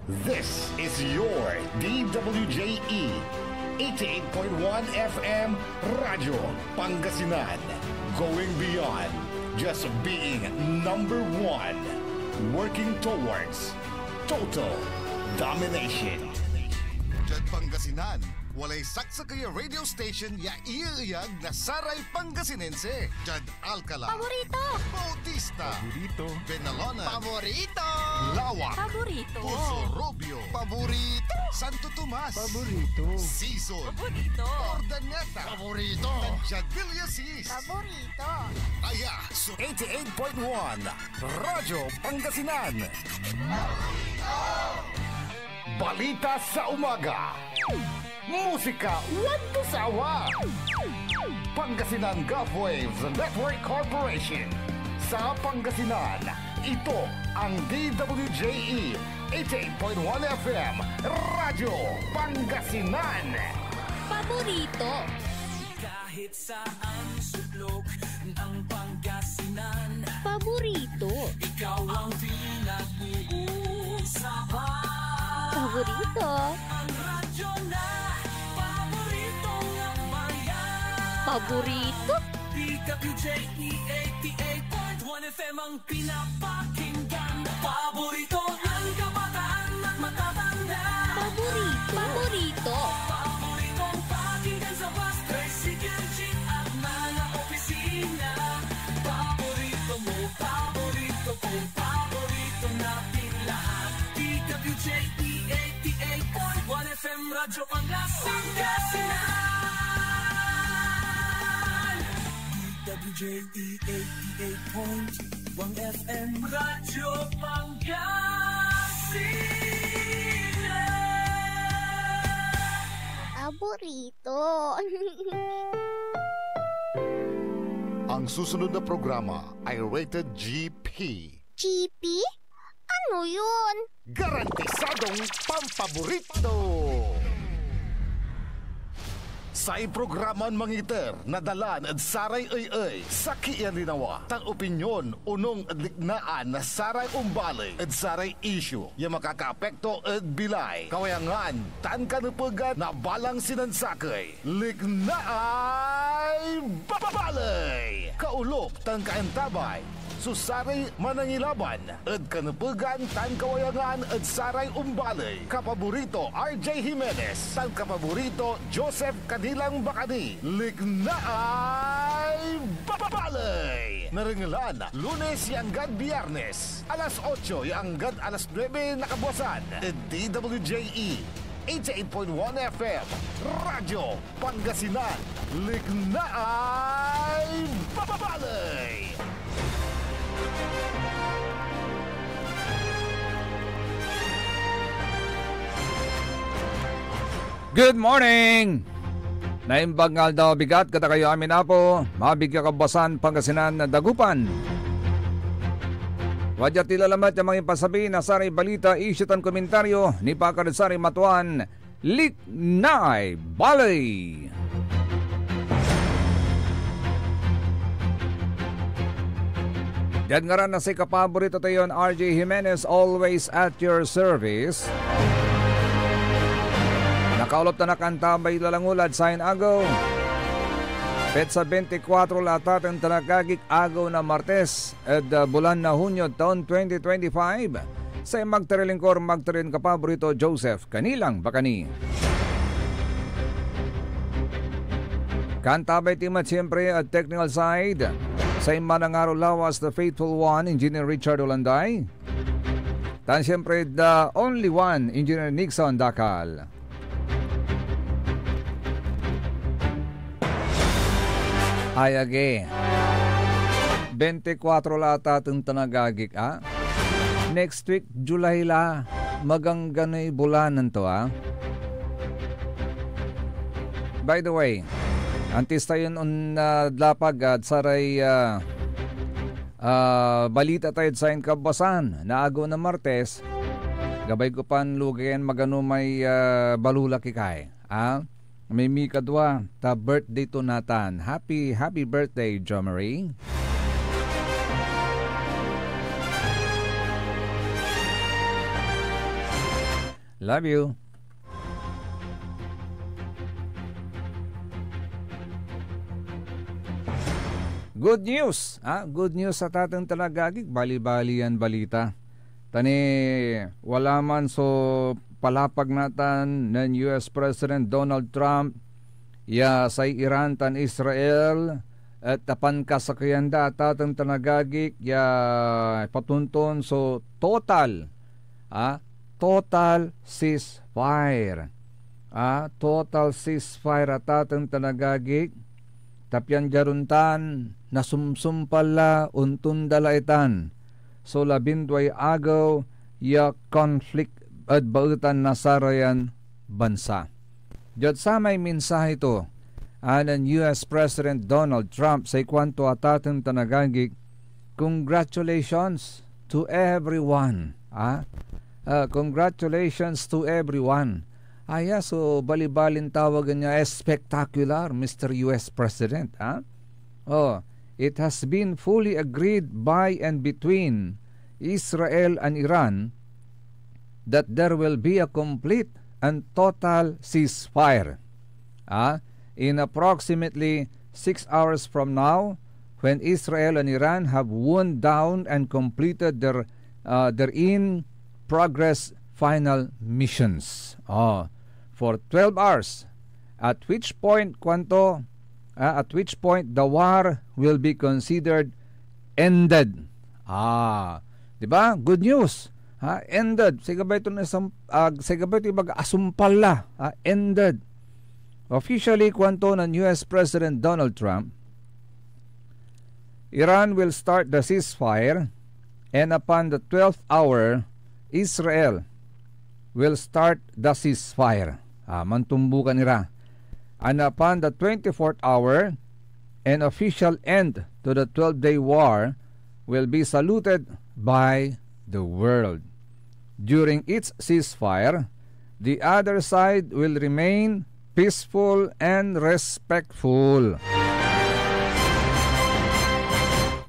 This is your DWJE 88.1 FM Radyo Pangasinan. Going beyond just being number one. Working towards total domination. Diyan Pangasinan, walay saksa kaya radio station ya iiyag na Saray Pangasinense. Diyan Alcala. Paborito! Bautista. Paborito. Benalona. Paborito! Lawak. Paborito! Puso Robio. Paborito. Santo Tomas. Paborito. Season. Paborito! Ordaneta. Paborito. Diyan Villasis. Paborito! Kaya, so 88.1 Radyo Pangasinan. Balita sa umaga. Musika walang sawa. Pangasinan Gulf Waves Network Corporation. Sa Pangasinan, ito ang DWJE 88.1 FM Radyo Pangasinan. Paborito! Kahit saan sulok ng Pangasinan, Paborito! ikaw ang pinag-uusapan. Paborito! Ang radyo na paborito ng bayan. Paborito! DWJE 88.1 FM ang pinapakinggan. Paborito ng kabataan at matatanda. Paborito! Paborito! Paboritong pakinggan sa bus, tricycle, jeep at mga opisina. Paborito mo, paborito ko, paborito natin lahat. DWJE 88.1 FM Radyo Pangasinan. DWJE 88.1 FM Radyo Pangasinan. Paborito! ang susunod na programa ay rated GP. GP? Ano yun? Garantisadong pampaborito. Sa iprograman mangiter, nadalan at saray ay sa kiyan linawa. Tang opinyon, unong adliknaan na saray umbalay at saray issue. Yung makakaapekto at bilay. Kawayangan, tan kanupugan na balang sinansakay. Liknaay babalay. Kaulok, tan kaentabay. Susaray manangilaban at kanupugan tan kawayangan at saray umbalay. Kapaborito RJ Jimenez, tan kapaborito Joseph Kanilang Bakani. Lignaay babalay. Naringalan, Lunes yanggad Biyernes, alas 8 yanggad alas 9 nakabuasan. DWJE 88.1 FM Radyo Pangasinan. Lignaay babalay. Good morning! Naimbag nga daw bigat kata kayo amin na po, mabigya kabasan Pangasinan na dagupan. Wadya tilalamat yung mga ipasabi na saray balita, isyutan komentaryo ni Pakarisari Matuan, Liknaay Balay. Diyan nga rin na si kapaborito tayo RJ Jimenez, always at your service. Nakaulop na nakantabay lalangulad sa agaw. Petsa 24 latat ang tanakagik agaw na Martes at bulan na Hunyo taon 2025 sa magtarilingkor magtarin kapaborito Joseph Kanilang Bakani. Kantabay timat siyempre at technical side sa Manangaro Lawas, the faithful one, Engineer Richard Olanday. Tan siyempre the only one, Engineer Nixon Dakal. Ayage 24 lata itong tanagagik next week July la magangganay bulanan to By the way, antis tayo on dlapag at saray balita tayo sa kabasan na agaw na Martes gabay ko pan lugayan magano may balula kikay may mikadwa ta birthday to natan. Happy birthday, Jo Marie. Love you. Good news. Good news sa tatang talagagig. Bali-bali yan balita. Tani, wala man so palapag natan ng US President Donald Trump ya sa Iran tan Israel at tapan kasakyan da tatang talagagig ya patunton so total ceasefire. Total ceasefire at tatang talagagig. Tapyan jaruntan nasumsumpala untun dalaitan. So labindway agaw ya conflict at bautan nasarayan bansa. Diyot sa may mensahe ito ng US President Donald Trump sa ikwanto atatang tanagagig, congratulations to everyone. Congratulations to everyone. So balibalin tawagan niya spectacular, Mr. US President. It has been fully agreed by and between Israel and Iran that there will be a complete and total ceasefire. In approximately 6 hours from now, when Israel and Iran have wound down and completed their in-progress final missions. For 12 hours, at which point the war will be considered ended. Diba? Good news. Ended. Sigabay ito asumpal la. Ended. Officially, kwanto ng US President Donald Trump, Iran will start the ceasefire, and upon the 12th hour, Israel will start the ceasefire. Mantumbukan nila. And upon the 24th hour, an official end to the 12-day war will be saluted by the world. During its ceasefire, the other side will remain peaceful and respectful.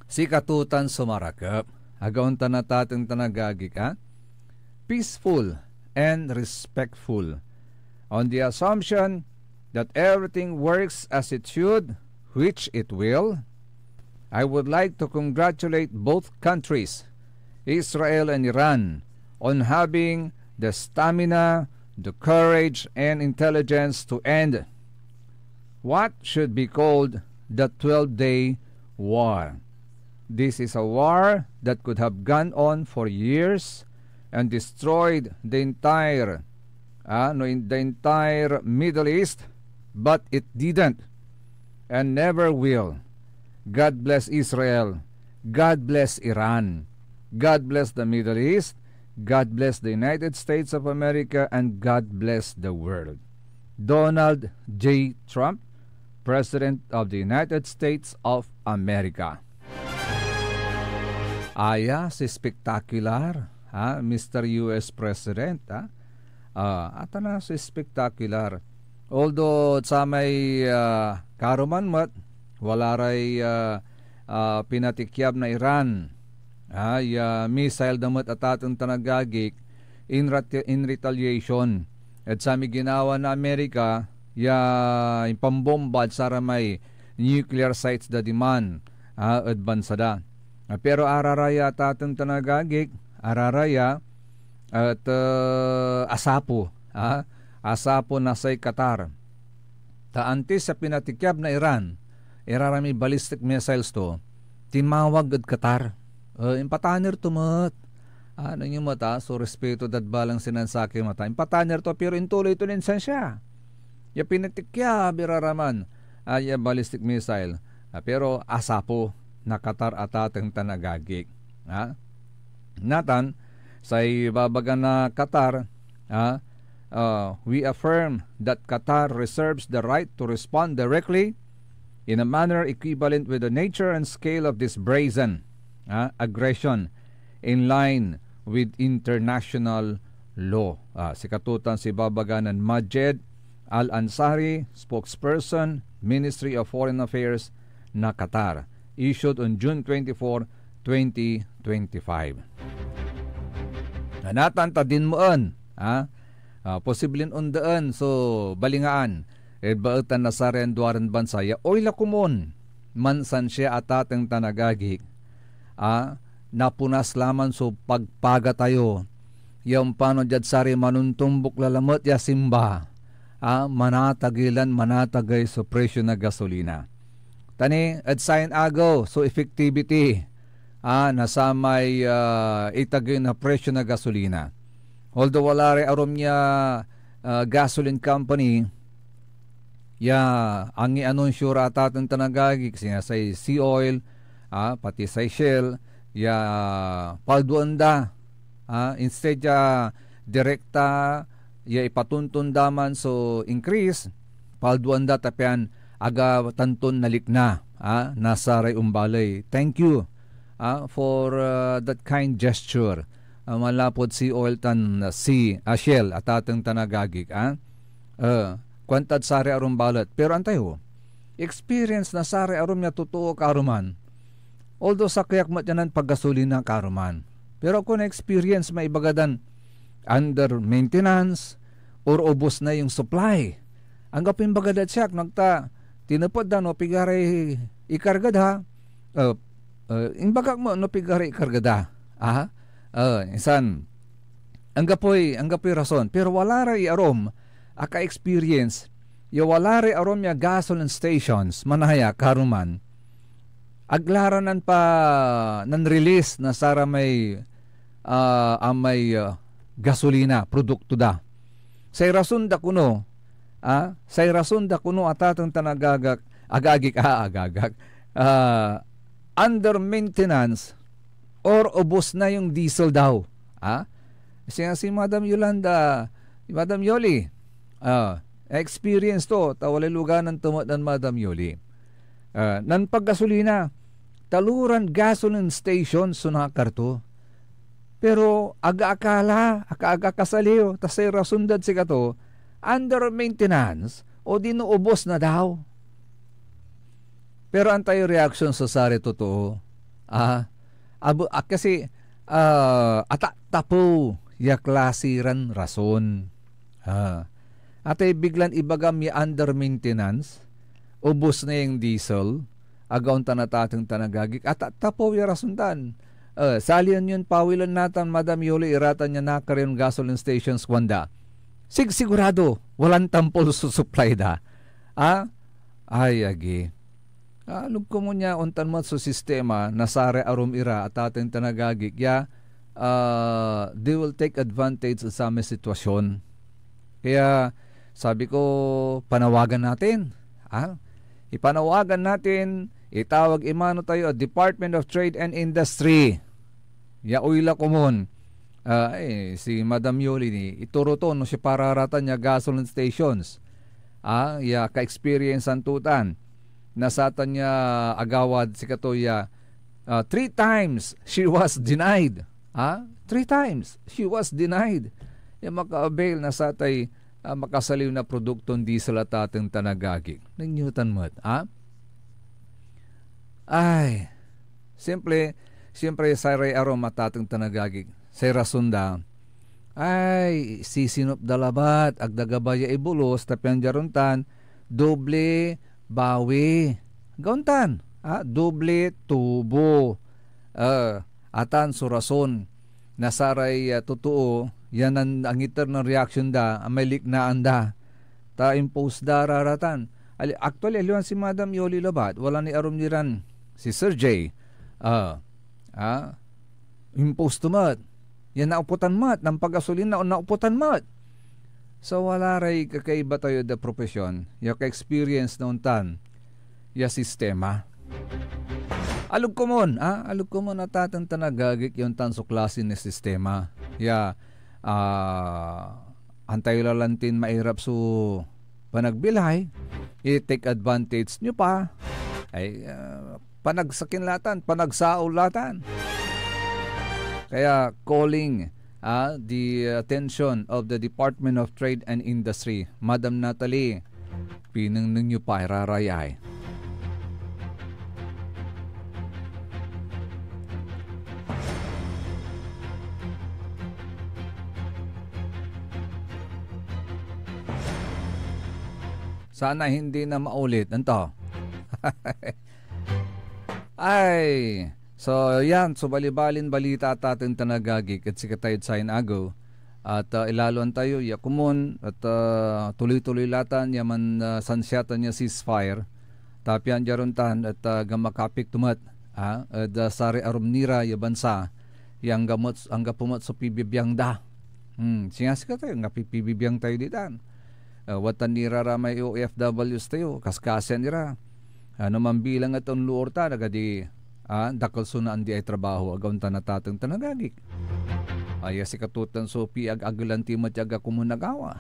Si katutan sumarakap, agaon tanatating tanagagik, peaceful and respectful, on the assumption that everything works as it should, which it will. I would like to congratulate both countries, Israel and Iran, on having the stamina, the courage, and intelligence to end what should be called the 12-day war. This is a war that could have gone on for years and destroyed the entire Middle East, but it didn't and never will. God bless Israel. God bless Iran. God bless the Middle East. God bless the United States of America, and God bless the world. Donald J. Trump, President of the United States of America. Si spectacular, Mr. US President, ata na si spectacular. Although sa may karuman mat, wala ray pinatikyab na Iran, missile damat atatong tanagagik in retaliation. At sa may ginawa na Amerika, yung pambombad sa may nuclear sites da diman, at bansada. Pero araraya atatong tanagagik, araraya at asapo, asapo na say Qatar. Taantis sa pinatikyab na Iran, irarami ballistic missiles to, timawag at Qatar. Impatanir to mat. Ano yung mata? So respeto dat balang sinansaki mata. Impatanir to, pero intuloy to ninsan siya. Ya pinatikyab, iraraman, ya ballistic missile. Pero asapo na Qatar atatang tanagagik. Natan, sa ibabaga na Qatar, we affirm that Qatar reserves the right to respond directly in a manner equivalent with the nature and scale of this brazen aggression in line with international law. Si katutan si babaganan Majed Al-Ansari, spokesperson, Ministry of Foreign Affairs na Qatar, issued on June 24, 2025. Natanta din moon, Posibleng undaan, so balingaan. Baetan na saren duaran bansaya, oy lakumon, mansan siya atateng tanagagik. Napunas laman so pagpaga tayo. Yung paano dyan sari manuntumbok lalamot ya simba. Manatagilan manatagay so presyo na gasolina. Tani, at sign agaw, so effectivity. Nasamay itagay na presyo na gasolina. Although wala rin arom niya gasoline company, ang i-anunsyo rata ng tanagagik siya sa Sea Oil, pati sa Shell, palduanda, instead direkta, ipatuntundaman so increase, palduanda tapian, aga tanton nalik na, nasaray umbalay. Thank you for that kind gesture. Malapod si oil tan si Shell at atang tanagagik kwantad sari arum balat pero antayo experience na sari arum niya totoo karuman although sa kayak matyanan paggasolina karuman pero kung experience maibagadan under maintenance or ubos na yung supply ang gapin bagadat siya nagta tinapod na no pigare ikargada imbagak mo no pigare ikargada isan ang gapoy rason pero wala ray arom aka experience wala ray arom ya gasoline stations manaya karuman aglaranan pa nan release na sara may amay gasolina produkto da say rason da kuno atatang tanagagak agagik under maintenance or ubos na yung diesel daw. Siya si Madam Yolanda, Madam Yoli, experience to, tawalay lugar ng tumot ng Madam Yoli. Nan paggasolina, taluran gasoline station sunakar to. Pero aga-akala, aga-kasaliw, tasay rasundad siya to, under maintenance, o dinuubos na daw. Pero antayo reaction sa sari totoo, kasi tapo ya klasiran rason. Atay biglan ibagam ya under maintenance, ubos na yung diesel, agaw tanatatang tanagagik, tapo ya rasundan. Salian yun pawilan natin, Madam Yoli, iratan niya na karin gasoline stations kwanda. Sigurado, walang tampol supply da. Ay, agi. Alug ko mo niya untan mo sa sistema nasare arum ira at ating tanagagik they will take advantage sa aming sitwasyon. Kaya sabi ko panawagan natin ipanawagan natin itawag imano tayo Department of Trade and Industry uila kumon si Madam Yoli ni ituro to no siya pararatan niya gasoline stations ka-experience ang tutan nasatan niya agawad si Katoya 3 times she was denied 3 times she was denied maka-avail na satay makasaliw na produktong diesel at ating tanagagik ng Newton Mud ay siyempre sa ray arom at ating tanagagik sa rasunda ay sisinop dalabat agdagabaya ibulos tapian jaruntan doble bawi gauntan doble tubo atan surason nasaray totoo yan ang internal reaction da may liknaan da ta impose da raratan actually aliwan si Madam Yoli labat wala ni arom niran si Sir J impose tumat yan nauputan mat ng pagasolina o nauputan mat. So wala ray kakaiba tayo da profesyon, yung ka-experience na untan, yung sistema. Alug ko mon natatang tanagagik yung tanso klase ni sistema. Antay lalantin mairap so panagbilay, i-take advantage nyo pa, ay panagsakinlatan, panagsaulatan. Kaya calling the attention of the Department of Trade and Industry, Madam Natalie, pinang ninyo pa irarayay. Sana hindi na maulit. Anto? Ay, so yan. So balibalin balita at ating tanagagik at sikatayod sa inago. At ilaluan tayo, yakumun at tuloy-tuloy latan yaman sansyatan niya ceasefire. Tapian jaruntan at gamakapik tumat. At sari arumnira ya bansa yang gamot ang gapumot sa pibibiyang da. Singasika tayo, nga pibibiyang tayo ditan. Watan nira ramay OFWs tayo, kaskasen nira. Ano man bilang atong luor ta, nagadi dakal sunaan di ay trabaho, agaw ta natatang tanagagik. Ay si katutan so ag-agalanti matyaga kumunagawa.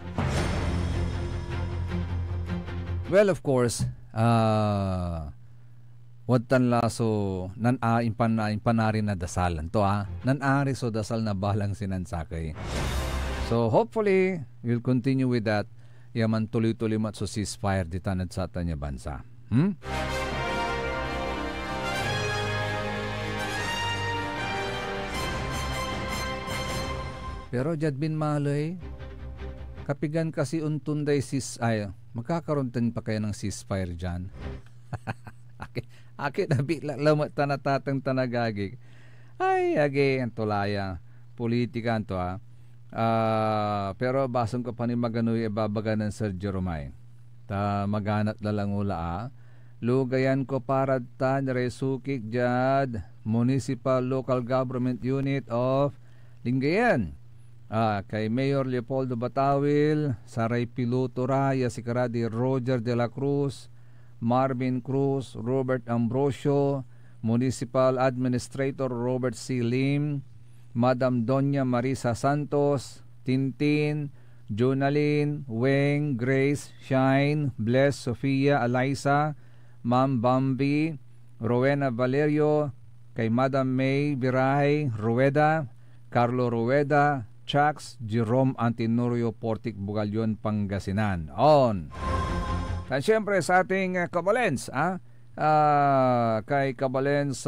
Well, of course, watan laso impanari na dasalan to nanari so dasal na balang sinansakay. So hopefully we'll continue with that. Yaman tuloy-tuloy mat so ceasefire di tanad sa tanya bansa. Pero jad bin malay kapigan kasi untunday magkakaroon din pa kayo ng ceasefire dyan. Aki nabigla lamat tanatatang tanagagig. Ay, ang tulaya. Politika to pero basong ko pa ni maganoy ibabaga ng Sir Jeromay. Ta maganat lalangula lugayan ko para tan resukik jad Municipal Local Government Unit of Lingayen. Kay Mayor Leopoldo Batawil, Saray Piloto Raya, Sikaradi Roger de la Cruz, Marvin Cruz, Robert Ambrosio, Municipal Administrator Robert C. Lim, Madam Doña Marisa Santos, Tintin, Jonalyn, Weng, Grace, Shine, Bless, Sofia, Eliza, Ma'am Bambi, Rowena Valerio, kay Madam May Birahay, Rueda, Carlo Rueda, Chax, Jerome Antinorio, Portic, Bugalyon, Pangasinan. On! At syempre sa ating kabalens, kay kabalens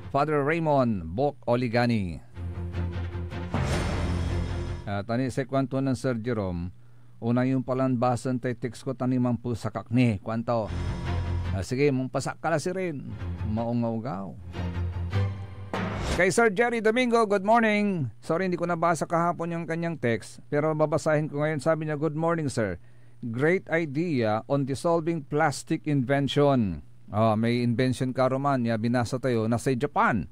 Father Raymond Bok Oligani. Tani sa kwanto ng Sir Jerome, una yung palanbasan tay text ko tani mampu sa kakni. Kwanto? Sige, mong pasak ka na si rin. Maungaw-gaw. Kay Sir Jerry Domingo, good morning. Sorry, hindi ko nabasa kahapon yung kanyang text, pero babasahin ko ngayon. Sabi niya, good morning, sir. Great idea on dissolving plastic invention. May invention ka roman, binasa tayo, nasa Japan.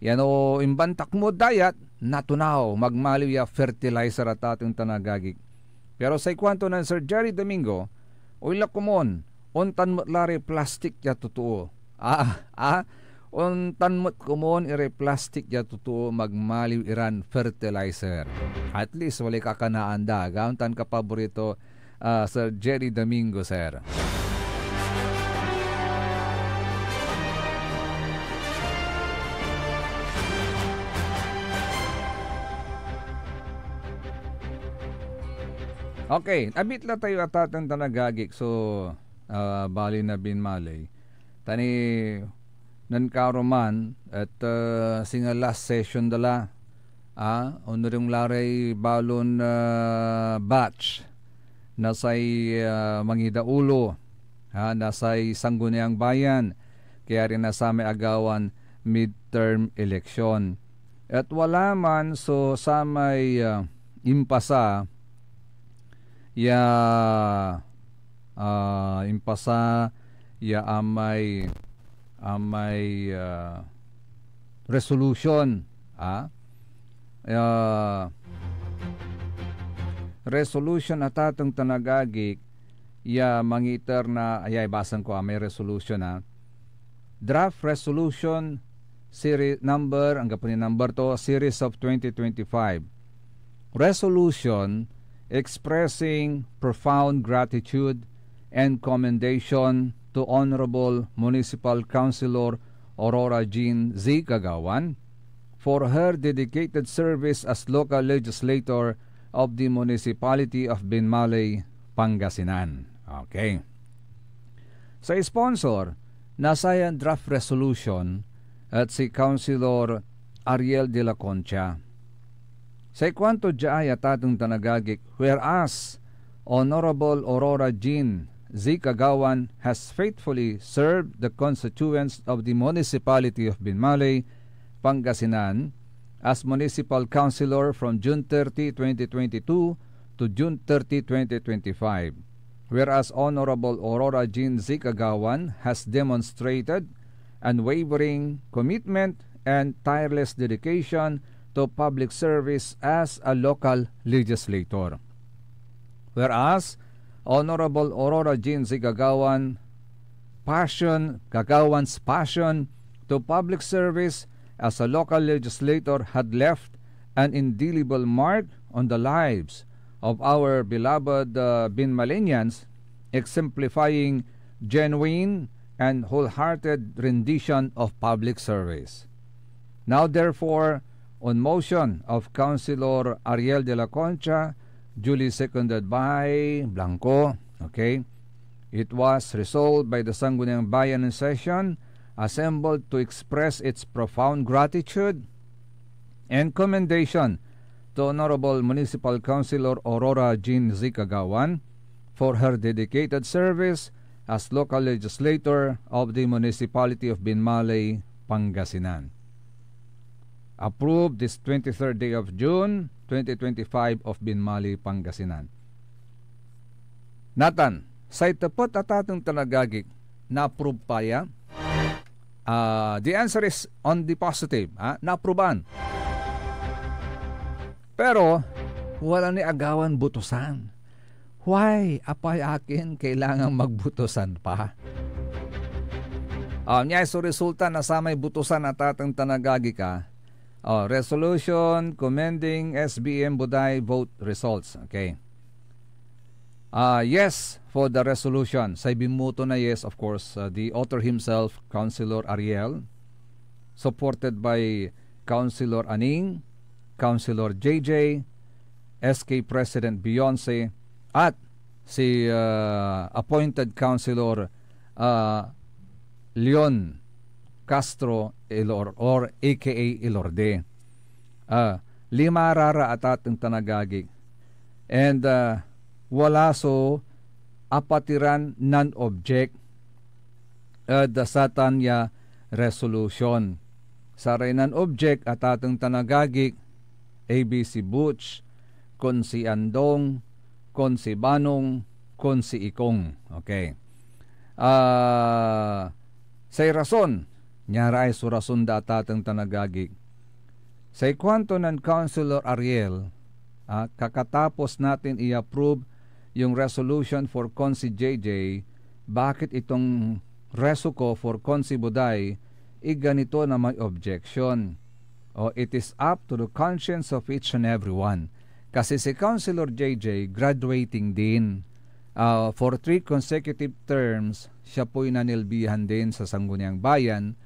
Yan o, imbantak mo dayat, natunaw, magmaliw ya fertilizer at ating tanagagig. Pero sa ikwanto ng Sir Jerry Domingo, uila kumon, ontan mo lari plastic ya totoo. Untan mo't kumon ire plastic ya totoo magmaliw iran fertilizer. At least wala kakanaan da. Gauntan ka paborito Sir Jerry Domingo, sir. Okay, abit la tayo at atang tanagagik. So, bali na binmalay. Tani nankaroman at singa last session dala honoring laray balon batch nasay mangidaulo nasay sangguniang bayan kaya rin nasame agawan midterm election at wala man so samay impasa impasa amay resolution resolution at atong tanagagik mangiter na basan ko may resolution draft resolution series number ang gapunin number to series of 2025 resolution expressing profound gratitude and commendation to Honorable Municipal Councilor Aurora Jean Z. Kagawan for her dedicated service as local legislator of the Municipality of Binmalay, Pangasinan. Okay. Sa sponsor, nasa yan draft resolution at si Councilor Ariel de la Concha. Sa ikwanto dya ay atatong tanagagik, whereas Honorable Aurora Jean Z. Kagawan has faithfully served the constituents of the municipality of Binmaley, Pangasinan as Municipal Councilor from June 30, 2022 to June 30, 2025. Whereas Honorable Aurora Jean Z. Kagawan has demonstrated unwavering commitment and tireless dedication to public service as a local legislator. Whereas Honorable Aurora Jean Z. Kagawan's passion to public service as a local legislator had left an indelible mark on the lives of our beloved Binmalenians, exemplifying genuine and wholehearted rendition of public service. Now therefore, on motion of Councilor Ariel de la Concha, duly seconded by Blanco, okay, it was resolved by the Sangguniang Bayan in session assembled to express its profound gratitude and commendation to Honorable Municipal Councilor Aurora Jean Z. Kagawan for her dedicated service as local legislator of the Municipality of Binmaley, Pangasinan. Approved this 23rd day of June, 2025 of Binmaley, Pangasinan. Nathan, sa itapot at atong talagagik, na-approve pa ya? The answer is on the positive. Na-approvean. Pero, wala ni agawan butusan. Why? Apay akin kailangang magbutusan pa? Niya so resulta na sa may butusan at atong tanagagi ka. Resolution commending SBM Buday vote results. Okay. Yes for the resolution. Sa bimuto na yes, of course, the author himself, Councilor Ariel, supported by Councilor Aning, Councilor JJ, SK President Beyonce, at si appointed Councilor Leon Castro or aka Ilorde. 5 rara at atong tanagagig. And wala so apatiran non-object the satanya resolution. Saray non-object at atong tanagagig ABC Butch, kon si Andong, kon si Banong, kon si Ikong. Okay. Say rason, nyara ay surason datatang tanagagig. Say kwanto ng Councilor Ariel, kakatapos natin i-approve yung resolution for Consi JJ, bakit itong reso ko for Consi Buday, ganito na may objection. It is up to the conscience of each and every one. Kasi si Councilor JJ graduating din. For 3 consecutive terms, siya po'y nanilbihan din sa Sangguniang Bayan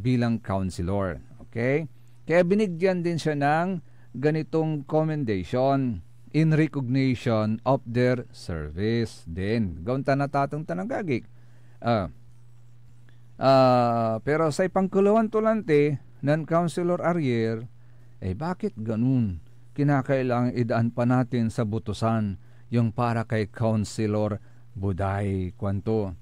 bilang councilor. Okay? Kaya binigyan din siya ng ganitong commendation in recognition of their service din. Gaunta na tatong tanagagig. Pero sa ipangkulawan tulante ng Councilor Ariel, bakit ganun? Kinakailangan idaan pa natin sa butusan yung para kay Councilor Buday kwanto.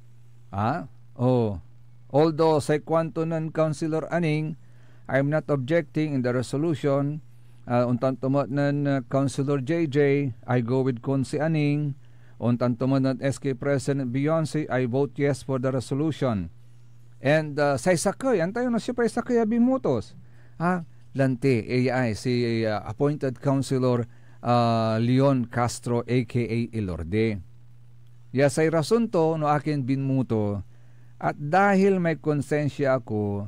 Although sa kwanto ng Councilor Aning, I'm not objecting in the resolution. Untan tumot ng Councilor JJ, I go with Consi Aning. Untan tumot ng SK President Beyonce, I vote yes for the resolution. And sa isakay, antayo na siya pa isakay abimutos. Lante, AI, si appointed Councilor Leon Castro aka Ilorde. Say rason to no akin binmuto, at dahil may konsensya ako,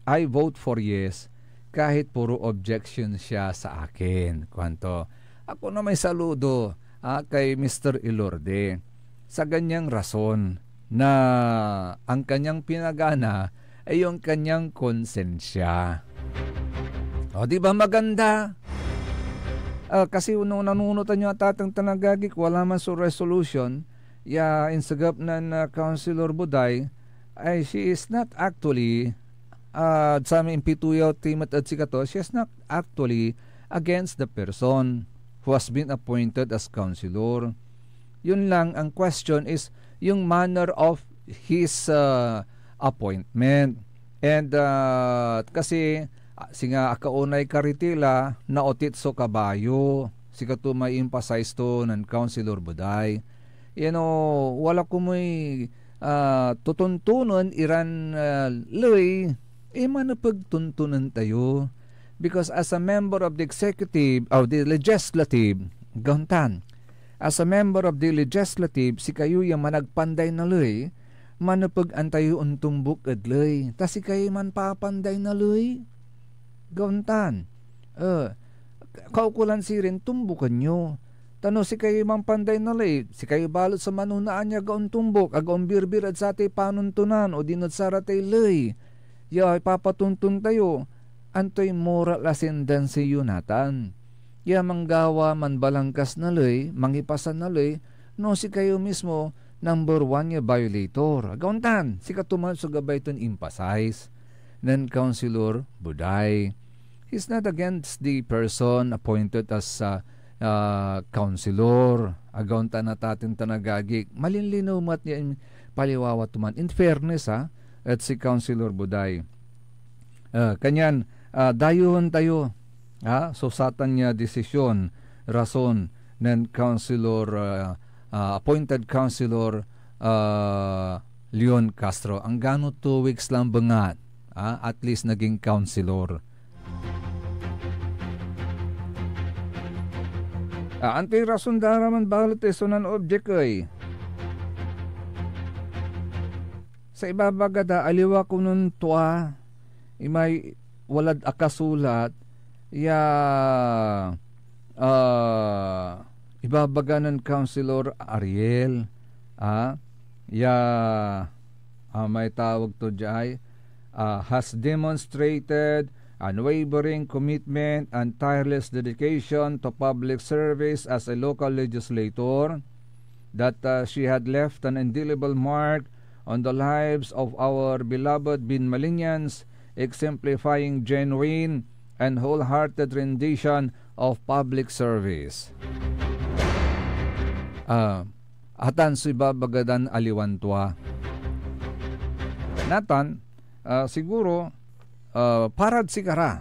I vote for yes kahit puro objection siya sa akin. Kwanto? Ako na may saludo kay Mr. Ilorde sa ganyang rason na ang kanyang pinagana ay yung kanyang konsensya. Di ba maganda? Kasi nung nanunutan nyo at atang tanagagik, wala man sa resolution, insagap na Councilor Buday, ay she is not actually sa aming impituyaw timat at sikato, she is not actually against the person who has been appointed as councilor. Yun lang ang question is yung manner of his appointment. And kasi singa akaunay karitila na otitso kabayo. Sika to may emphasize to ng Councilor Buday. Wala ko may tutuntunan iran loy manapagtuntunan tayo. Because as a member of the executive, of the legislative, gantan, as a member of the legislative, si kayo yung managpanday na loy, manapag-antayo untong bukad loy. Ta si kayo man papanday na loy, gantan. Kaukulan si rin tumbukan nyo. Tano si kayo mang panday na lay, si kayo balot sa manunaan niya gaon tumbok, agaon birbir at sa tay panuntunan o dinot saratay lay. Ipapatuntun tayo, antoy moral ascendancy yunatan. Manggawa man balangkas na lay, mangipasan na lay, no si kayo mismo, number 1 niya violator. Agauntan, si katuman so gabay ton emphasize ng Councilor Buday. He's not against the person appointed as councilor. Agaunta na tatin tanagagik. Malinlinaw mat niya paliwawat man. In fairness at si Councilor Buday. Kanyan, dayuhan tayo. Susatan niya desisyon, rason ng councilor, appointed councilor Leon Castro. Ang gano 2 weeks lang bangat. At least naging councilor. Antay rason daraman balit sunan object ay. Sa ibabagada aliwa ko nun tuwa imay walad akasulat ibabaga ng Councilor Ariel may tawag to jay has demonstrated unwavering commitment and tireless dedication to public service as a local legislator, that she had left an indelible mark on the lives of our beloved Binmalignans, exemplifying genuine and wholehearted rendition of public service. Atan si babagadan aliwantua. Natan, siguro, parad sikara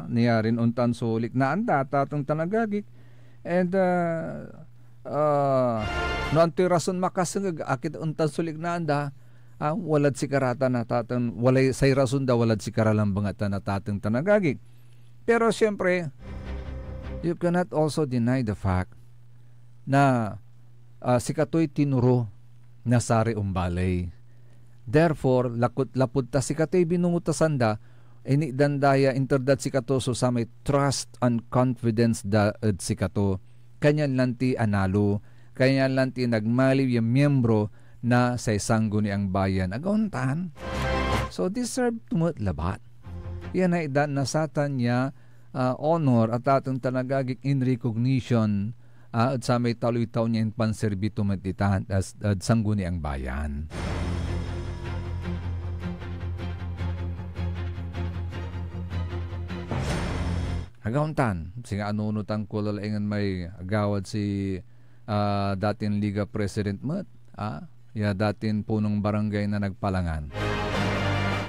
niya rin untan sulik na anda tatong tanagagik and no antirason makasangag akit untan sulik na anda walad sikarata na tatong walay say rason da walad sikara lang bangata na tatong tanagagik. Pero siyempre you cannot also deny the fact na sikatoy tinuro na sari umbalay. Therefore, lapud ta si katay binungutasan da, ini dandaya interdat si kato so sa may trust and confidence da si kato. Kanyan lanti analo, kanyan lanti nagmaliw yung miyembro na sa isang guni ang bayan. Agauntan. So, deserve tumut labat. Yan ay na satan niya honor at atong tanagagik in recognition at sa may taloy-taw niya in panserbito matitan as sangguni ang bayan. Agauntan, singa anunutan ko lalaingan may agawad si dating Liga President Mat, dating punong barangay na nagpalangan.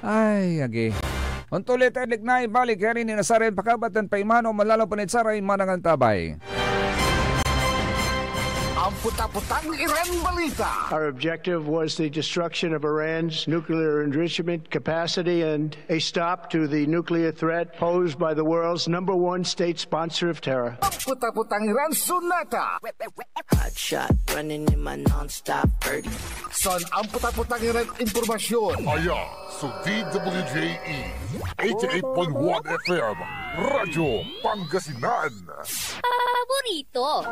Ay, agi. Untulit ay na ibalik rin ni Nasaret pakabatan pa imano malalo panit saray manangan tabay. Ang puta-putang Iran Balita. Our objective was the destruction of Iran's nuclear enrichment capacity and a stop to the nuclear threat posed by the world's #1 state sponsor of terror. Ang puta-putang Iran Sunata. Hot shot running in my non-stop 30. Son ang puta-putang Iran Impormasyon. Aya, so DWJE 88.1 FM, Radyo Pangasinan. Paborito.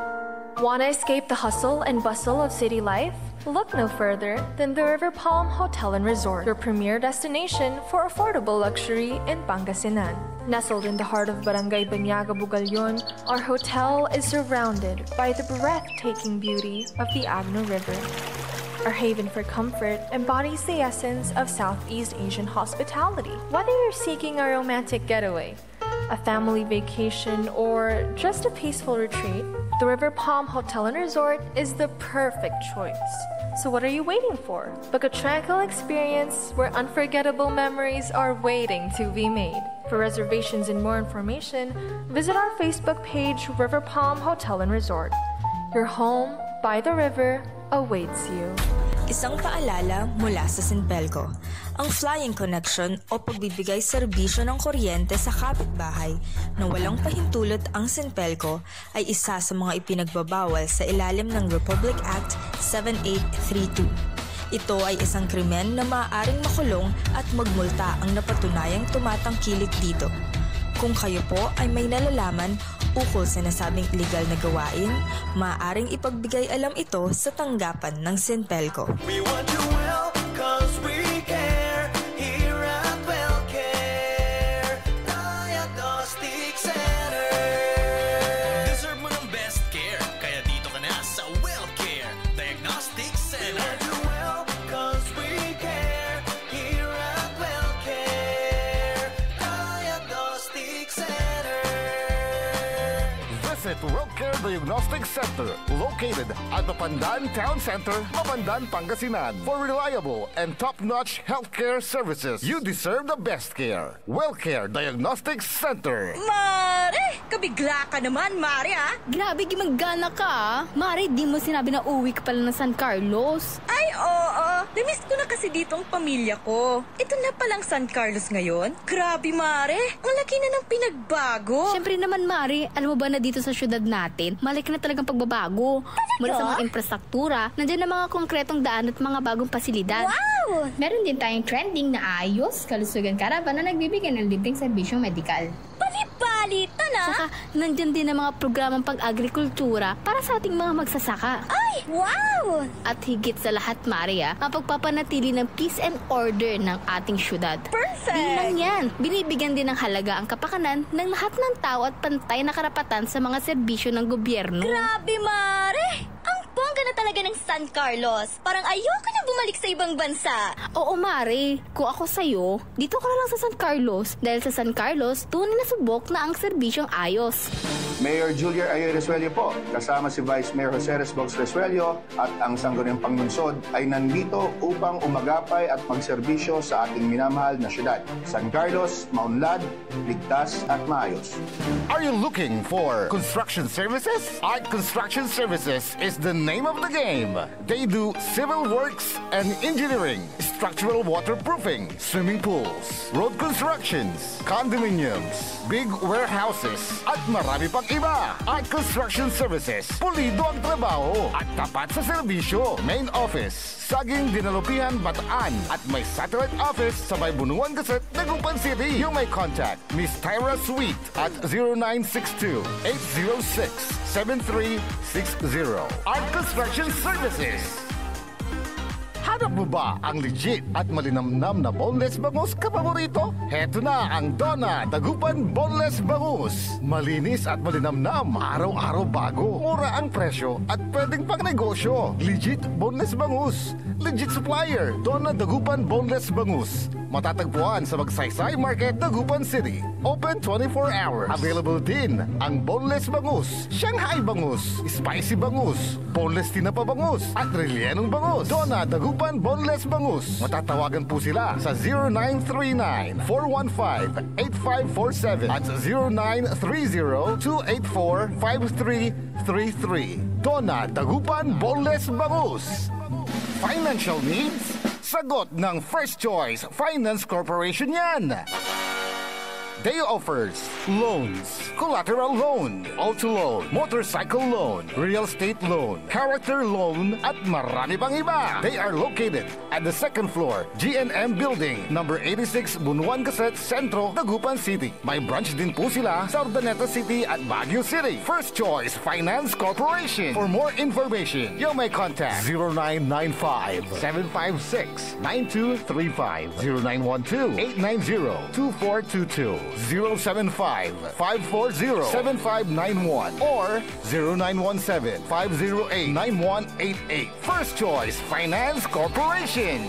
Want to escape the hustle and bustle of city life? Look no further than the River Palm Hotel and Resort, your premier destination for affordable luxury in Pangasinan. Nestled in the heart of Barangay Banyaga, Bugalyon, our hotel is surrounded by the breathtaking beauty of the Agno River. Our haven for comfort embodies the essence of Southeast Asian hospitality. Whether you're seeking a romantic getaway, a family vacation, or just a peaceful retreat, the River Palm Hotel and Resort is the perfect choice. So what are you waiting for? Book a tranquil experience where unforgettable memories are waiting to be made. For reservations and more information, visit our Facebook page, River Palm Hotel and Resort. Your home by the river awaits you. Isang paalala mula sa Sinpelco. Ang Flying Connection o pagbibigay serbisyo ng kuryente sa kapitbahay na walang pahintulot ang Sinpelco ay isa sa mga ipinagbabawal sa ilalim ng Republic Act 7832. Ito ay isang krimen na maaaring makulong at magmulta ang napatunayang tumatangkilik dito. Kung kayo po ay may nalalaman ukol sa nasabing illegal na gawain, maaaring ipagbigay alam ito sa tanggapan ng Sinpelco. We want you well, cause we care. Here at WellCare Diagnostic Center. Deserve mo ng best care, kaya dito ka na sa WellCare Diagnostic Center. We want you well, cause we care. Here at WellCare Diagnostic Center. Visit WellCare Diagnostic Center, located at Mapandaan Town Center, Mapandaan, Pangasinan. For reliable and top-notch healthcare services, you deserve the best care. WellCare Diagnostic Center. Mare! Kabigla ka naman, Mare, ha? Grabe, gimanggana ka, ah. Mare, di mo sinabi na uwi ka pala ng San Carlos. Ay, oo. Namiss ko na kasi dito ang pamilya ko. Ito na palang San Carlos ngayon. Grabe, Mare. Ang laki na ng pinagbago. Siyempre naman, Mare, alam mo ba na dito sa syudad natin, malaki na talagang pagbabago. Mula sa mga infrastruktura, nandiyan na mga konkretong daan at mga bagong pasilidad. Wow! Meron din tayong trending na ayos, kalusugan caravan na nagbibigay ng libreng serbisyong medikal. Palipalitan, na! Saka, nandiyan din ang mga programang pag-agrikultura para sa ating mga magsasaka. Ay, wow! At higit sa lahat, Maria, ang pagpapanatili ng peace and order ng ating syudad. Perfect! Di lang yan, binibigyan din ng halaga ang kapakanan ng lahat ng tao at pantay na karapatan sa mga serbisyo ng gobyerno. Grabe, Mare! Ang bongga na talaga ng San Carlos. Parang ayoko na bumalik sa ibang bansa. Oo, Mare. Kung ako sa'yo, dito ka na lang sa San Carlos. Dahil sa San Carlos, tunay na subok na ang serbisyong ayos. Mayor Julia Ayer Resuello po, kasama si Vice Mayor Jose Resbox Resuello at ang Sangguniang Panglungsod ay nandito upang umagapay at magserbisyo sa ating minamahal na syudad. San Carlos, maunlad, ligtas at maayos. Are you looking for construction services? Art Construction Services is the name of the game. They do civil works and engineering, structural waterproofing, swimming pools, road constructions, condominiums, big warehouses, at marami pang iba. Art Construction Services, pulido ang trabaho at tapat sa serbisyo. Main office, Saging Dinalupihan, Bataan, at may satellite office sa may Bunuan Gazette, Dagupan City. You may contact Miss Tyra Sweet at 0962-806-7360. Art Construction Services. Hanap mo ba ang legit at malinamnam na boneless bangus kapaborito? Heto na ang Donna Dagupan Boneless Bangus. Malinis at malinamnam, araw-araw bago. Mura ang presyo at pwedeng pang negosyo. Legit boneless bangus. Legit supplier, Donna Dagupan Boneless Bangus. Matatagpuan sa Magsaysay Market, Dagupan City. Open 24 hours. Available din ang boneless bangus, Shanghai bangus, spicy bangus, boneless tinapa bangus, at rellenong bangus. Donna Dagupan Boneless Bangus. Matatawagan po sila sa 0939-415-8547 at 0930-284-5333. Donna Dagupan Boneless Bangus. Financial needs? Sagot ng First Choice Finance Corporation yan. They offers loans, collateral loan, auto loan, motorcycle loan, real estate loan, character loan, at marami pang iba. They are located at the second floor, GNM Building, number 86, Bunuan Gazette, Centro, Dagupan City. May branch din po sila sa Urdaneta City at Baguio City. First Choice Finance Corporation. For more information, you may contact 0995-756-9235, 0912-890-2422. 075-540-7591 or 0917-508-9188. First Choice Finance Corporation.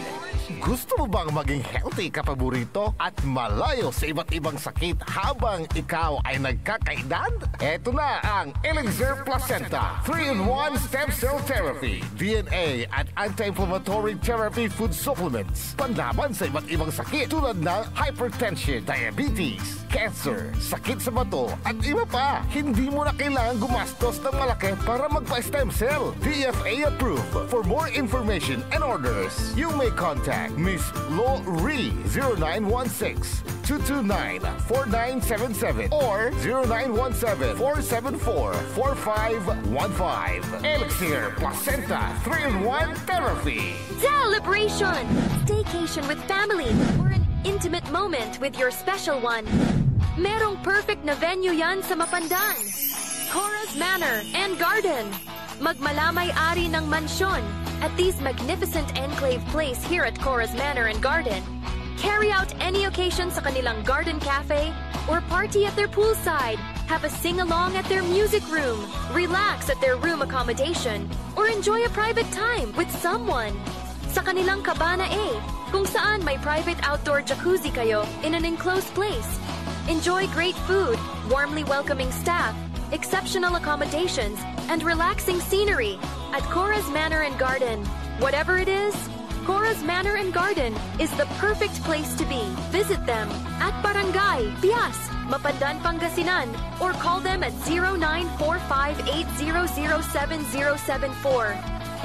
Gusto mo bang maging healthy ka paborito at malayo sa iba't ibang sakit habang ikaw ay nagkakaedad? Ito na ang Elixir Placenta 3-in-1 Stem Cell Therapy, DNA at anti-inflammatory therapy food supplements. Panlaban sa iba't ibang sakit tulad ng hypertension, diabetes, cancer, sakit sa bato at iba pa. Hindi mo na kailangan gumastos ng malaki para magpa-stem cell. DFA approved. For more information and orders, you may contact Miss Lo Ree 0916-229-4977 or 0917-474-4515. Elixir Placenta 3-in-1 Therapy. Celebration! Staycation with family or an intimate moment with your special one. Merong perfect na venue yan sa Mapandan. Cora's Manor and Garden. Magmalamay-ari ng mansyon at these magnificent enclave place here at Cora's Manor and Garden. Carry out any occasion sa kanilang garden cafe or party at their poolside. Have a sing-along at their music room. Relax at their room accommodation or enjoy a private time with someone. Sa kanilang Cabana A, kung saan may private outdoor jacuzzi kayo in an enclosed place. Enjoy great food, warmly welcoming staff, exceptional accommodations, and relaxing scenery at Cora's Manor and Garden. Whatever it is, Cora's Manor and Garden is the perfect place to be. Visit them at Barangay Pias, Mapandan, Pangasinan, or call them at 0945-800-7074.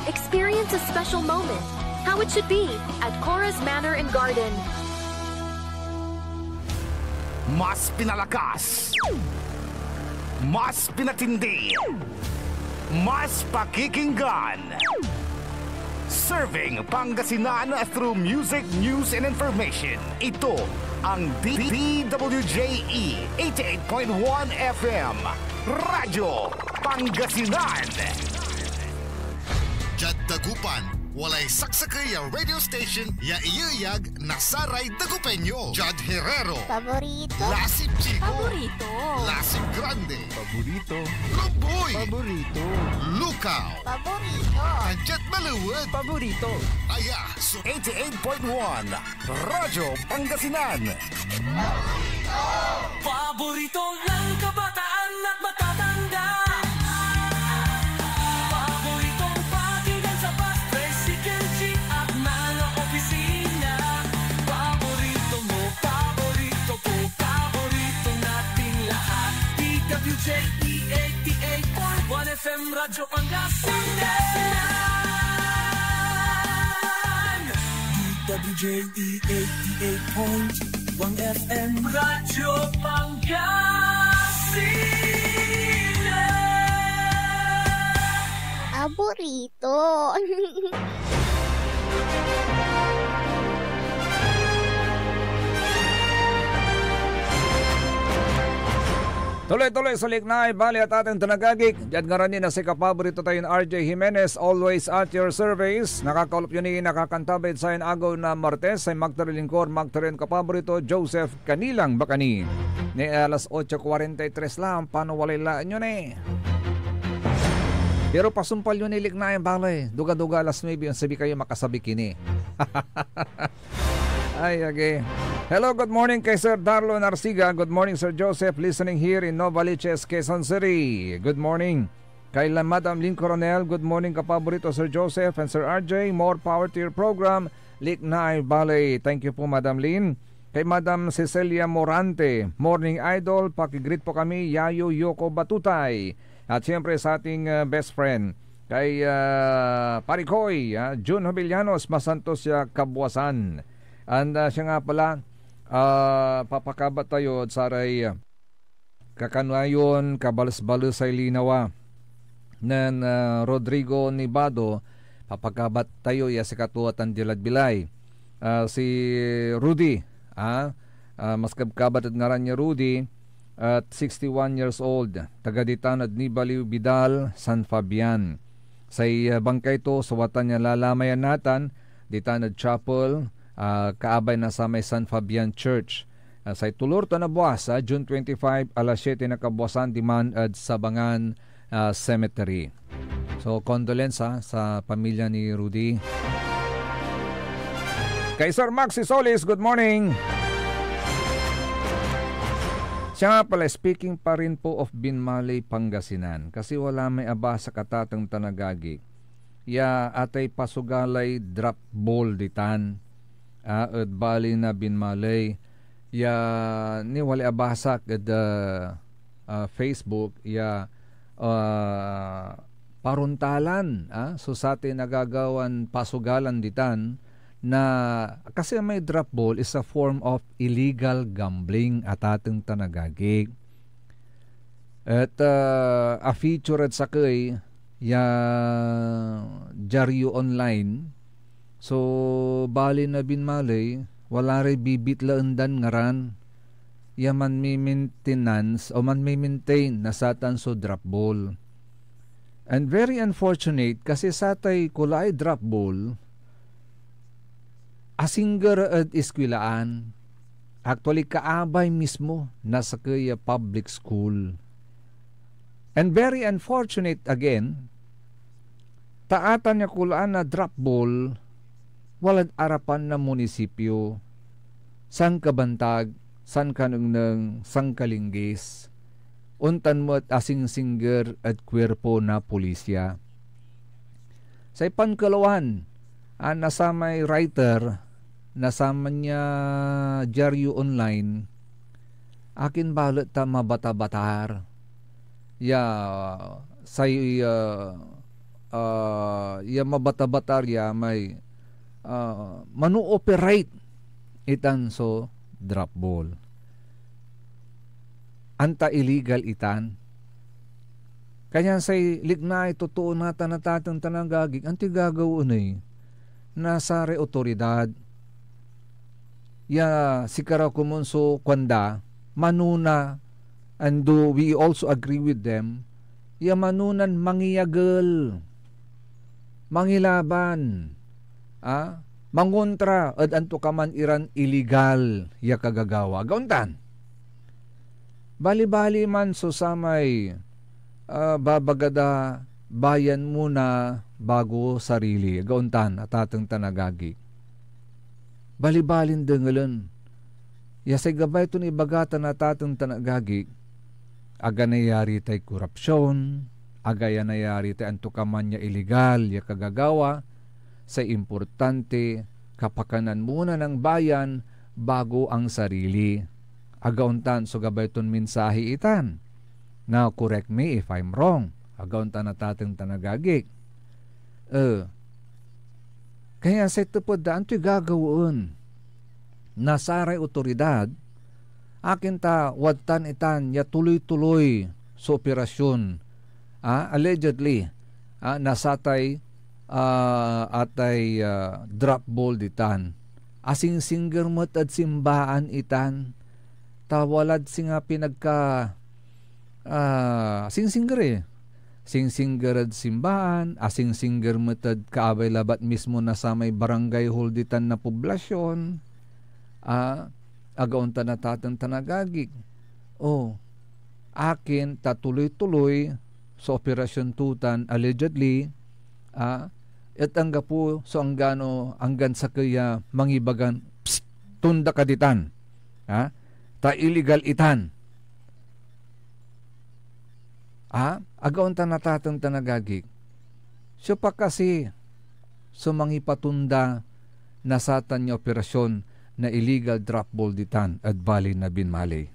Experience a special moment, how it should be at Cora's Manor and Garden. Mas pinalakas, mas pinatindi, mas pakikinggan. Serving Pangasinan through music, news, and information. Ito ang DWJE 88.1 FM Radyo Pangasinan. Jad Dagupan, walay saksakay a radio station ya iyayag nasaray Dagupeño. Jad Herrero, Paborito. Lasip Chico, Paborito. Lasip Grande, Paborito. Lumboy, Paborito. Lukaw, Paborito. Anjet Maluwad, Paborito. Aya, 88.1 Radyo Pangasinan. Paborito ng kabataan at matatanda. Paboritong pakinggan sa bus, tricycle, jeep at mga opisina. Paborito mo, paborito ko, paborito natin lahat. DWJE 88.1 FM Radyo Pangasinan. DWJE 88.1 FM Radyo Pangasinan. Paborito. Tuloy-tuloy sa Liknay, bali at ating tanagagik. Diyan nga rin na si kapaborito tayo RJ Jimenez, always at your service. Nakakaulap yun ni nakakantabit sa agaw na Martes, ay magtarilingkor, magtarin kapaborito, Joseph Kanilang Bakani. Ni alas 8.43 lang, paano walilaan yun eh. Pero pasumpal yun ni Liknay, bali. Duga-duga alas 9 yung sabi kayo makasabi kini. Ay, okay. Hello, good morning kay Sir Darlo Narciga. Good morning, Sir Joseph, listening here in Novaliches, Quezon City. Good morning. Kay Madam Lynn Coronel, good morning kapaborito, Sir Joseph and Sir RJ. More power to your program, Liknay Valley. Thank you po, Madam Lynn. Kay Madam Cecilia Morante, morning idol, pakigreet po kami, Yayo Yoko Batutay. At siyempre sa ating best friend, kay Parikoy, June Hobillanos, Masantos Kabuasan. And siya nga pala, papakabat tayo sa aray kakanayon kabalas-balas ay linawa ng Rodrigo Nibado, papakabat tayo ya si katuatan diladbilay. Si Rudy, mas kabkabat at ngaran niya Rudy, at 61 years old, tagaditan at Nibaliw Bidal, San Fabian. Sa bangkay to, sa watan niya lalamayan natin, ditan at chapel, kaabay na sa may San Fabian Church. Sa itulor to na buwas, June 25, alas 7 na kabuwasan, diman at Sabangan Cemetery. So condolence sa pamilya ni Rudy. Kay Sir Maxi Solis, good morning. Siya nga pala, speaking pa rin po of Binmaley, Pangasinan. Kasi wala may aba sa katatang tanagagi. Ya atay pasugalay drop ball ditan. At bali na Binmaley. Ya ni wali abasak at Facebook. Ya paruntalan. So sa atin nagagawan pasugalan ditan. Na kasi may drop ball is a form of illegal gambling at ating tanagagig. At a feature at sakay ya Jaryo Online. So bali na Binmaley, wala rin bibitlaandan ngaran. Ya man may maintenance o man may maintain na satan so drop ball. And very unfortunate kasi satay kulay drop ball asingger at eskwilaan. Actually, kaabay mismo nasa kaya public school. And very unfortunate again, taatan niya kulaan na drop ball, walad arapan na munisipyo, sang kabantag, san kanungnang, sang kalinggis, untan mo at asing-singer at kwerpo na pulisya. Sa ipankalawan, nasamay writer, nasama niya Jaryo Online, akin balat ta mabata-batar. Ya say ya mabata-batar ya may manu-operate itan so drop ball. Anta illegal itan. Kanya say lignay totoo na natatang tanagagig anti gagawin nasa otoridad. Ya sikara kumunso kwanda manuna, and do we also agree with them, ya manunan mangiyagal, mangilaban, mangontra at anto kaman iran illegal ya kagagawa gauntan. Bali-bali man so samay babagada bayan muna bago sarili gauntan at atang tanagagi. Balibalin dengalan. Ya sa gabay ito ni bagatan na tatang tanagagi, aga nayari tay korupsyon, aga ya nayari tay antukaman niya illegal, ya kagagawa, sa importante, kapakanan muna ng bayan bago ang sarili. Agauntan, so gabay ito mensahe itan. Now, correct me if I'm wrong. Agauntan na tatang tanagagi. Kaya sa ito po daan ito'y gagawin. Nasaray otoridad, akin ta wadtan itan ya tuloy-tuloy sa operasyon. Allegedly, nasatay atay drop ball ditan. Asing singer mo't at simbaan itan. Tawalad singa pinagka sing-singer sing-singer at simbaan, asing-singer matad kaabay labat mismo na sa may barangay holditan na poblasyon, agaunta na tatang tanagagig. Akin tatuloy-tuloy sa operasyon tutan allegedly, at angga po so anggano anggan sa kaya mangibagan tunda kaditan, ta illegal itan. Agaunta na tatang tanagagig. So pa kasi sumangipatunda na satan niya operasyon na illegal drop ball ditan at bali na Binmaley.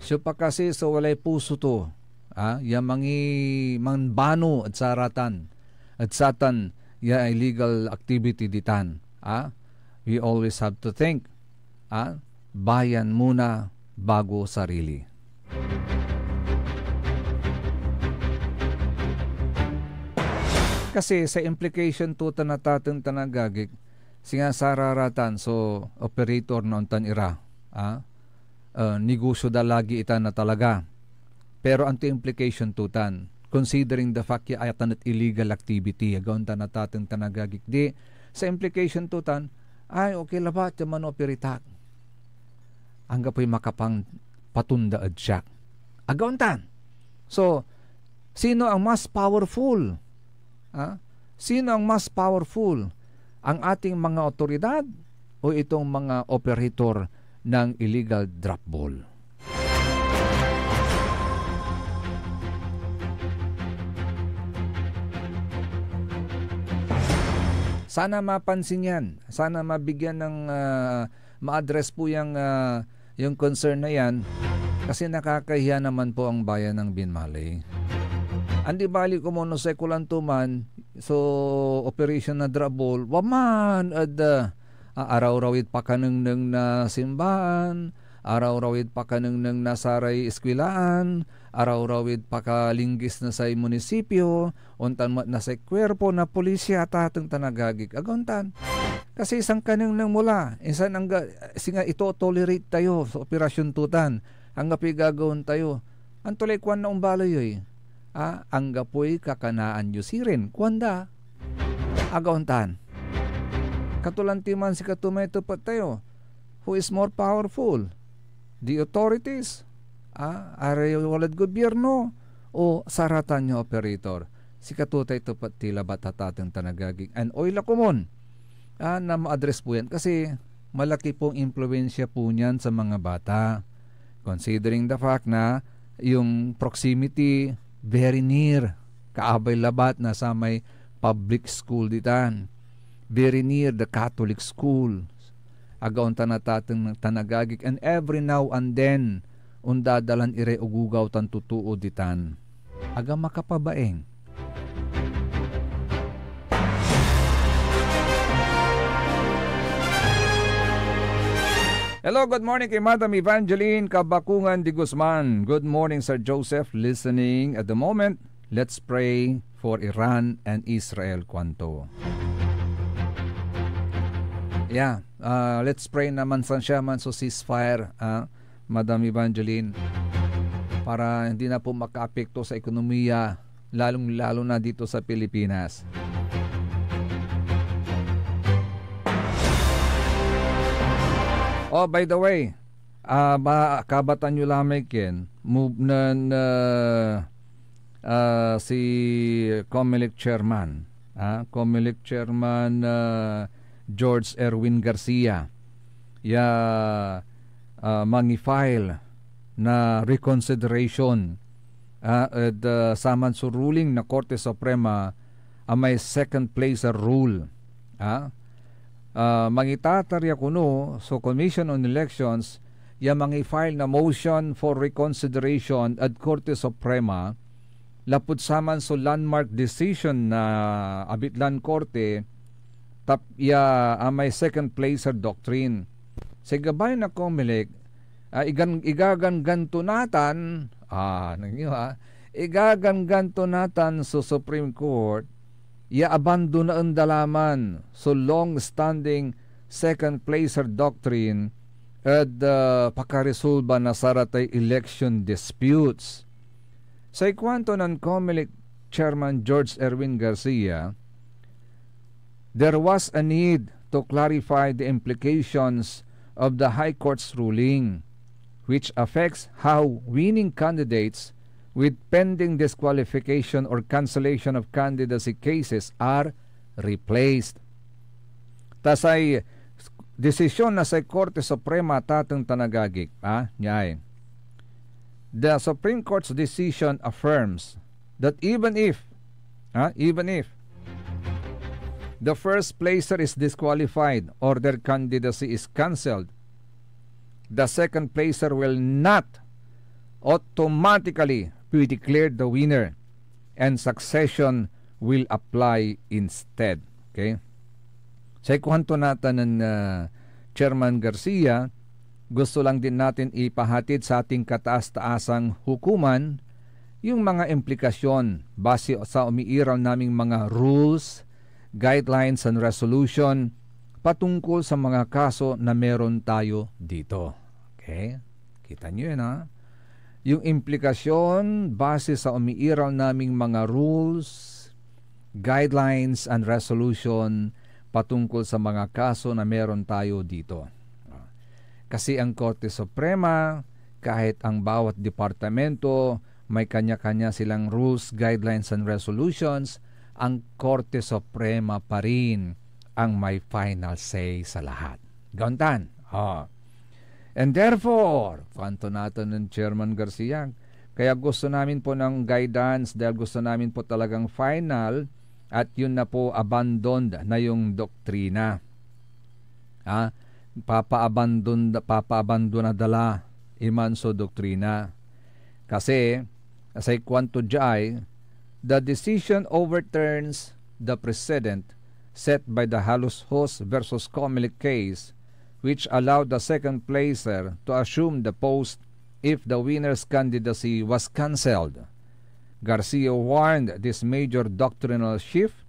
So pa kasi so walay puso to, yung mangbano at saratan at satan ya illegal activity ditan. We always have to think, bayan muna bago sarili. Kasi sa implication to tanataten tanagagig, singa sararatan so operator noon tan ira, negosyo da lagi ita na talaga. Pero ang implication to tan, considering the fact ya ayatan at illegal activity, agaon tanataten tanagagig di, sa implication to tan, ay okay labat yung manoperitak. Angga po'y makapang patundaad siya. Agauntan. So, sino ang mas powerful? Sino ang mas powerful? Ang ating mga otoridad o itong mga operator ng illegal drop ball? Sana mapansin yan. Sana mabigyan ng ma-address po yung concern na yan, kasi nakakahiya naman po ang bayan ng Binmalay. Andi bali ko mo no sekulantuman, so operation na drabol, waman at araw-rawit pa kanang na simbahan, araw-rawit pa kanang na saray eskwilaan, araw-rawit pa kalinggis na sa munisipyo, untan na sa kwerpo na pulisya tatang tanagagig agontan. Kasi isang kanang nang mula, isan ang singa ito tolerate tayo sa operasyon tutan, ang gagawin tayo. Ang tulay kwan na umbalay yoy. Ang gapoy kakanaan yu sirin, kwanda. Agauntan. Katulantiman si katumay tupat tayo. Who is more powerful? The authorities? Aray walad gobyerno? O saratan nyo operator? Si katutay tupat tila batatatang tanagagig. And oila kumon. Na ma-address po yan. Kasi malaki pong impluensya po niyan sa mga bata. Considering the fact na yung proximity very near, kaabay labat na sa may public school ditan, very near the Catholic school, agaon tanatatang tanagagik, and every now and then undadalan ire ugugaw tan tutuo ditan, aga makapabaeng. Hello, good morning kay Madam Evangeline Kabakungan de Guzman. Good morning, Sir Joseph, listening at the moment. Let's pray for Iran and Israel kwanto. Yeah, let's pray naman sa siya man so ceasefire, Madam Evangeline, para hindi na po makaapekto sa ekonomiya, lalong-lalo na dito sa Pilipinas. Oh, by the way, kabatan nyo lamang ken, move na si COMELEC Chairman, COMELEC Chairman George Erwin Garcia, mangi-file na reconsideration at saman sa ruling na Korte Suprema may second placer rule. Mangitatarya kuno so Commission on Elections mangi-file na motion for reconsideration at Korte Suprema lapud saman so landmark decision na abitlan Korte may second placer doctrine. Sa gabay na COMELEC, igaganganto natan igaganganto natan sa Supreme Court abandon na ang dalaman so long-standing second placer doctrine at pakaresolba na saratay election disputes. Sa ikwanto ng COMELEC Chairman George Erwin Garcia, there was a need to clarify the implications of the High Court's ruling, which affects how winning candidates with pending disqualification or cancellation of candidacy cases are replaced. Tasay desisyon na sa Korte Suprema tatang tanagagik, nyay. The Supreme Court's decision affirms that even if the first placer is disqualified or their candidacy is cancelled, the second placer will not automatically be declared the winner and succession will apply instead. Okay? Sa ikuhanto natin ng Chairman Garcia, gusto lang din natin ipahatid sa ating kataas-taasang hukuman yung mga implikasyon base sa umiiral naming mga rules, guidelines and resolution patungkol sa mga kaso na meron tayo dito. Okay? Kita nyo yun, yung implikasyon base sa umiiral naming mga rules, guidelines and resolution patungkol sa mga kaso na meron tayo dito. Kasi ang Korte Suprema kahit ang bawat departamento may kanya-kanya silang rules, guidelines, and resolutions, ang Korte Suprema pa rin ang may final say sa lahat. Gauntan. And therefore, kanto natin ng Chairman Garcia, kaya gusto namin po ng guidance dahil gusto namin po talagang final at yun na po abandoned na yung doktrina. Papaabandon na dala imanso doktrina. Kasi, as I quanto jay, the decision overturns the precedent set by the Halos Hos versus Comelec case, which allowed the second placer to assume the post if the winner's candidacy was cancelled. Garcia warned this major doctrinal shift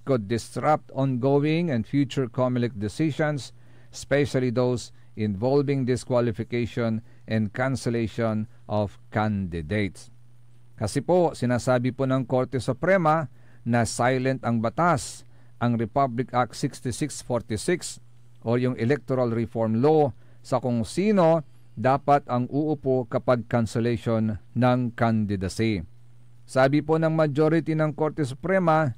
could disrupt ongoing and future Comelec decisions, especially those involving disqualification and cancellation of candidates. Kasi po, sinasabi po ng Korte Suprema na silent ang batas, ang Republic Act 6646 o yung Electoral Reform Law sa kung sino dapat ang uupo kapag cancellation ng candidacy. Sabi po ng majority ng Korte Suprema,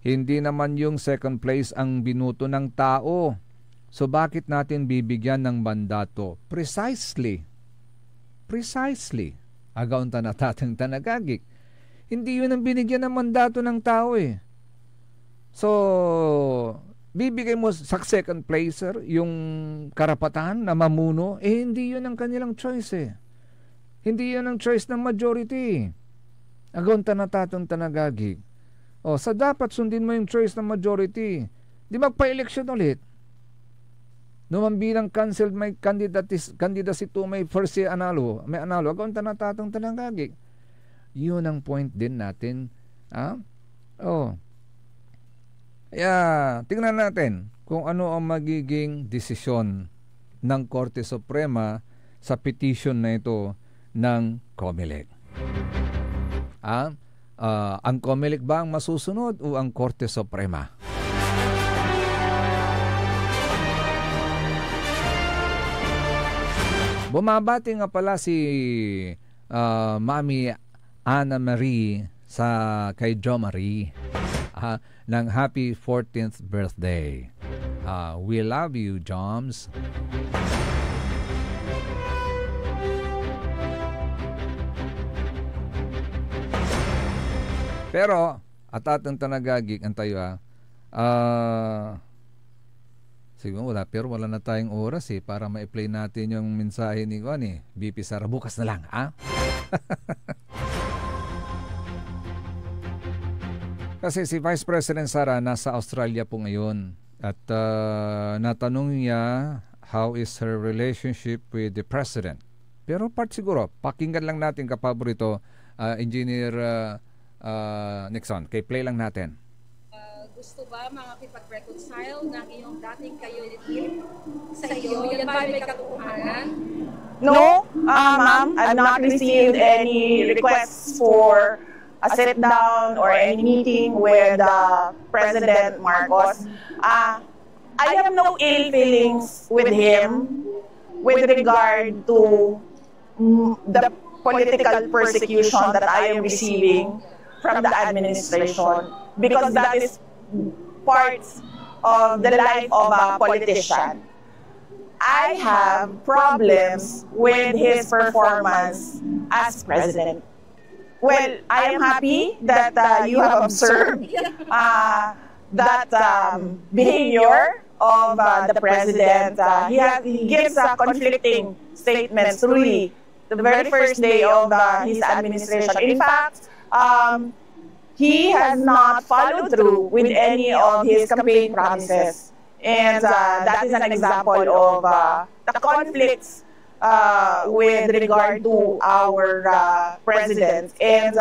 hindi naman yung second place ang binuto ng tao. So bakit natin bibigyan ng mandato? Precisely. Agaunta na tatang tanagagik. Hindi yun ang binigyan ng mandato ng tao eh. So, bibigay mo sa second placer yung karapatan na mamuno, hindi yun ang kanilang choice eh. Hindi yun ang choice ng majority. Agaunta na tatang tanagagik. Sa dapat sundin mo yung choice ng majority. Di magpa-election ulit. Naman bilang cancelled may candidacy to may first year analo. May analo. Agaunta na tatang tanagagik. Yun ang point din natin. Kaya, tingnan natin kung ano ang magiging desisyon ng Korte Suprema sa petition na ito ng Comelec. Ang Comelec ba ang masusunod o ang Korte Suprema? Bumabati nga pala si Mami Ana Marie kay Jo Marie ng happy 14th birthday. We love you, Joms. Pero, atatang tanagagik ang tayo siguro wala na tayong oras para ma-play natin yung mensahe ni BP Sara. Bukas na lang, Kasi si Vice President Sara nasa Australia po ngayon at natanong niya how is her relationship with the President. Pero siguro, pakinggan lang natin kapaborito, Engineer Nixon. Kay play lang natin. Gusto ba makakipag-reconcile ng iyong dating ka-unit sa iyo? Yan ba may katotohanan? No, ma'am. I've not received any requests for a sit-down or any meeting with President Marcos. I have no ill feelings with him with regard to the political persecution that I am receiving from the administration, because that is parts of the life of a politician. I have problems with his performance as president. Well, I am happy that you have observed that behavior of the president. He gives conflicting statements truly the very first day of his administration. In fact, he has not followed through with any of his campaign promises. And that is an example of the conflicts with regard to our president. And,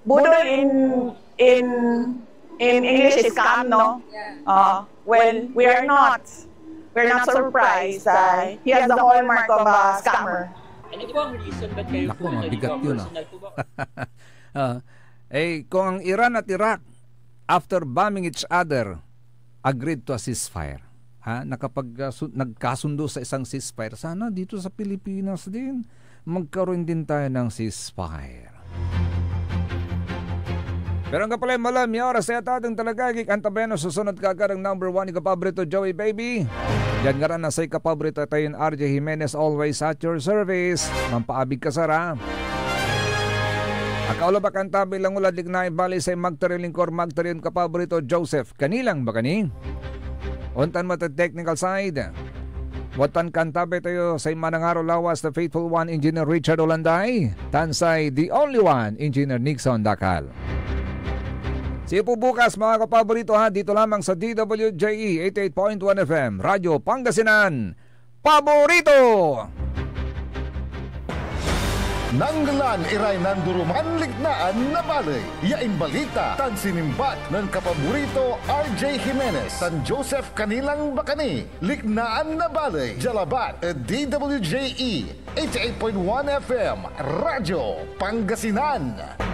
budol in English is scam, no? We're not surprised. He has the hallmark of a scammer. Ano po ang reason ba't kayo po personal po ba? Kung ang Iran at Iraq, after bombing each other, agreed to a ceasefire. nagkasundo sa isang ceasefire, sana dito sa Pilipinas din magkaroon din tayo ng ceasefire. Pero ang kapalay malam, yung oras na ating talagagik, ang tabayan na susunod kagarang number 1 ni kapabrito Joey Baby. Yan nga rin na sa kapabrito tayo yung RJ Jimenez, always at your service. Mampaabig ka sara. Akaula ba kanta bilang uladik na ibali sa magtarilingkor magtarin kapabrito Joseph. Kanilang ba kani? Untan mo technical side. Watan kantabe tayo sa manangaro lawas the faithful one, Engineer Richard Olanday. Tansay, the only one, Engineer Nixon Dakal. See po bukas mga kapaborito ha, dito lamang sa DWJE 88.1 FM, Radyo Pangasinan, Paborito! Nanggalan iray nanduruman lignaan na balay. Yain balita tan sinimbat ng kapaborito RJ Jimenez, San Joseph Kanilang Bakani. Lignaan na balay. Jalabat DWJE 88.1 FM, Radyo Pangasinan.